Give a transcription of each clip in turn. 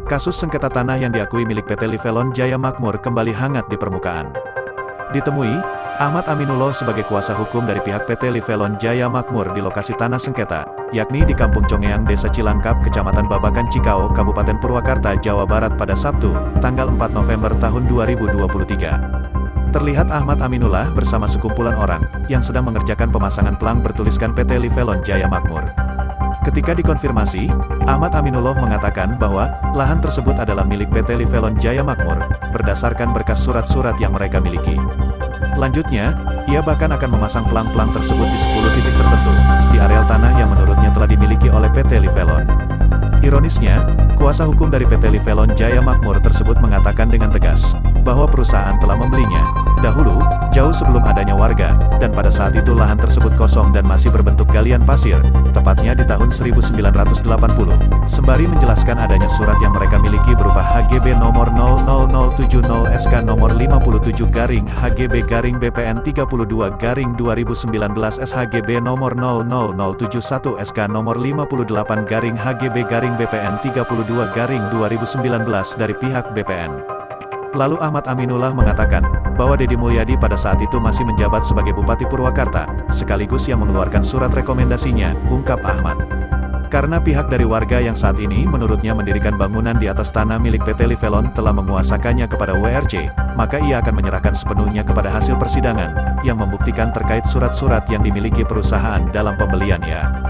kasus sengketa tanah yang diakui milik PT Livelon Jaya Makmur kembali hangat di permukaan. Ditemui, Ahmad Aminullah sebagai kuasa hukum dari pihak PT Livelon Jaya Makmur di lokasi tanah sengketa, yakni di Kampung Congeang, Desa Cilangkap, Kecamatan Babakan Cikao, Kabupaten Purwakarta, Jawa Barat pada Sabtu, tanggal 4 November tahun 2023. Terlihat Ahmad Aminullah bersama sekumpulan orang, yang sedang mengerjakan pemasangan pelang bertuliskan PT Livelon Jaya Makmur. Ketika dikonfirmasi, Ahmad Aminullah mengatakan bahwa lahan tersebut adalah milik PT Livelon Jaya Makmur, berdasarkan berkas surat-surat yang mereka miliki. Lanjutnya, ia bahkan akan memasang pelang-pelang tersebut di 10 titik tertentu, di areal tanah yang menurutnya telah dimiliki oleh PT Livelon. Ironisnya, kuasa hukum dari PT Livelon Jaya Makmur tersebut mengatakan dengan tegas, bahwa perusahaan telah membelinya, dahulu, jauh sebelum adanya warga, dan pada saat itu lahan tersebut kosong dan masih berbentuk galian pasir, tepatnya di tahun 1980, sembari menjelaskan adanya surat yang mereka miliki berupa HGB nomor 00070 SK nomor 57 garing HGB garing BPN 32 garing 2019 SHGB nomor 00071 SK nomor 58 garing HGB garing BPN 32 garing 2019 dari pihak BPN. Lalu Ahmad Aminullah mengatakan, bahwa Deddy Mulyadi pada saat itu masih menjabat sebagai Bupati Purwakarta, sekaligus yang mengeluarkan surat rekomendasinya, ungkap Ahmad. Karena pihak dari warga yang saat ini menurutnya mendirikan bangunan di atas tanah milik PT Livelon telah menguasakannya kepada WRC, maka ia akan menyerahkan sepenuhnya kepada hasil persidangan, yang membuktikan terkait surat-surat yang dimiliki perusahaan dalam pembeliannya.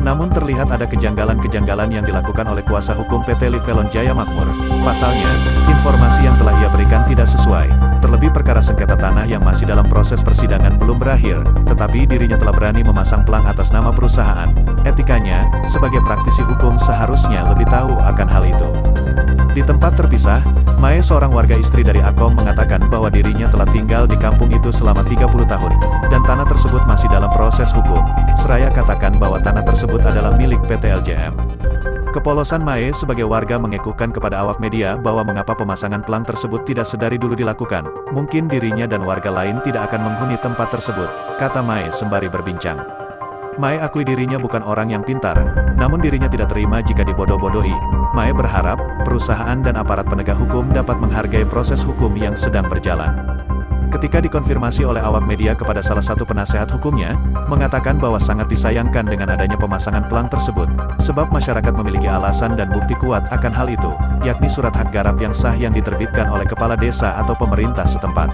Namun terlihat ada kejanggalan-kejanggalan yang dilakukan oleh kuasa hukum PT Livelon Jaya Makmur. Pasalnya, informasi yang telah ia berikan tidak sesuai. Terlebih perkara sengketa tanah yang masih dalam proses persidangan belum berakhir, tetapi dirinya telah berani memasang pelang atas nama perusahaan. Etikanya, sebagai praktisi hukum seharusnya lebih tahu akan hal itu. Di tempat terpisah, Mae, seorang warga istri dari Akom, mengatakan bahwa dirinya telah tinggal di kampung itu selama 30 tahun, dan tanah tersebut masih dalam proses hukum. Seraya katakan bahwa tanah tersebut adalah milik PT LJM. Kepolosan Mae sebagai warga mengekuhkan kepada awak media bahwa mengapa pemasangan pelang tersebut tidak sedari dulu dilakukan. Mungkin dirinya dan warga lain tidak akan menghuni tempat tersebut, kata Mae sembari berbincang. Mae akui dirinya bukan orang yang pintar, namun dirinya tidak terima jika dibodoh-bodohi. Mae berharap, perusahaan dan aparat penegak hukum dapat menghargai proses hukum yang sedang berjalan. Ketika dikonfirmasi oleh awak media kepada salah satu penasehat hukumnya, mengatakan bahwa sangat disayangkan dengan adanya pemasangan pelang tersebut, sebab masyarakat memiliki alasan dan bukti kuat akan hal itu, yakni surat hak garap yang sah yang diterbitkan oleh kepala desa atau pemerintah setempat.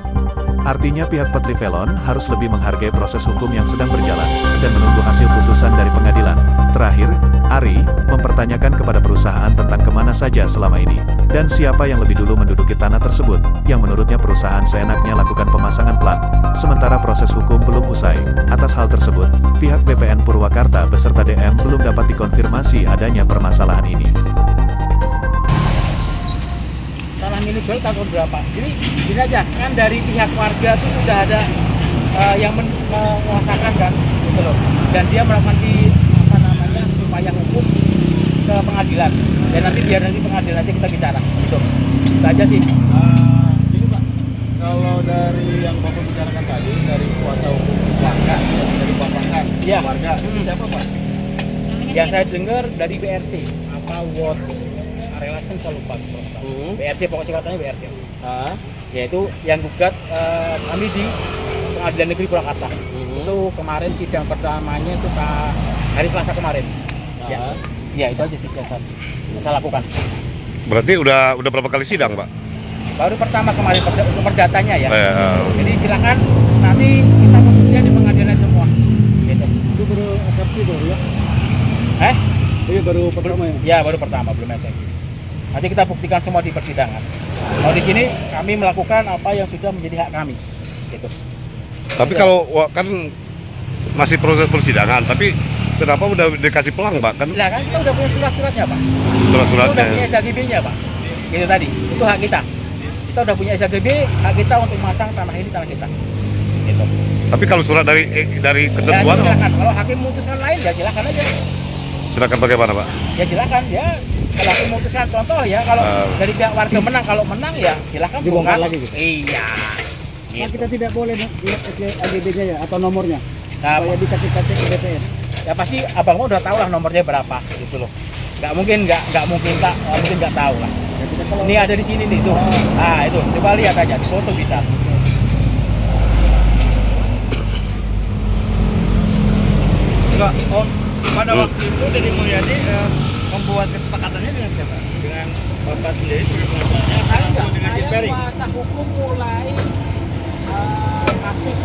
Artinya pihak PT Livelon harus lebih menghargai proses hukum yang sedang berjalan, dan menunggu hasil putusan dari pengadilan. Terakhir, Ari mempertanyakan kepada perusahaan tentang kemana saja selama ini, dan siapa yang lebih dulu menduduki tanah tersebut, yang menurutnya perusahaan seenaknya lakukan pemasangan pelang, sementara proses hukum belum usai. Atas hal tersebut, pihak BPN Purwakarta beserta DM belum dapat dikonfirmasi adanya permasalahan ini. Tanah milik jual tahun berapa? Jadi gini aja, kan dari pihak warga itu sudah ada yang menguasakan kan, gitu loh. Dan dia melakukan upaya hukum ke pengadilan. Dan nanti biar nanti pengadilan aja kita bicara, gitu. Itu aja sih. Ini Pak, kalau dari yang Bapak bicarakan tadi, dari kuasa hukum warga, dari Bapak ya. Warga, siapa Pak? Yang saya dengar dari BRC, apa Watch Relation kalau lupa. BRC, pokoknya katanya BRC. Yaitu yang gugat kami di Pengadilan Negeri Purwakarta. Itu kemarin sidang pertamanya itu hari Selasa kemarin. Ya itu aja sih yang saya lakukan. Berarti udah berapa kali sidang, Pak? Baru pertama kemarin untuk perdatanya ya. Jadi silakan nanti kita fokusnya di pengadilan semua. Gitu. Itu baru SRP baru ya? Iya baru pertama ya? Ya baru pertama, belum SSC. Nanti kita buktikan semua di persidangan. Kalau di sini kami melakukan apa yang sudah menjadi hak kami. Gitu. Tapi kalau kan masih proses persidangan, tapi kenapa udah dikasih pelang, Pak? Kan Kita udah punya surat-suratnya, Pak. Surat-suratnya. Kita udah punya SHGB-nya, Pak. Itu tadi, itu hak kita. Kita udah punya SHGB, hak kita untuk masang tanah ini tanah kita. Gitu. Tapi kalau surat dari ketentuan, silakan. Kalau hakim memutuskan lain, ya silakan aja. silakan bagaimana, Pak? Ya silakan, ya. Kalau hakim memutuskan, contoh ya, kalau dari pihak warga menang, kalau menang ya silakan dibongkar lagi gitu. Iya. Nah, kita tidak boleh lihat SHGB-nya ya atau nomornya. Nah, supaya bisa kita cek ke BPN. Ya pasti abang udah tahu lah nomornya berapa gitu loh. Nggak mungkin nggak tahu lah. Ini ada di sini nih tuh. Ah itu, coba lihat aja, foto bisa. Enggak, pada waktu itu Deddy Mulyadi membuat kesepakatannya dengan siapa? Dengan Bapak sendiri sebagai pengasuhnya atau dengan Imperi? Kuasa hukum mulai kasus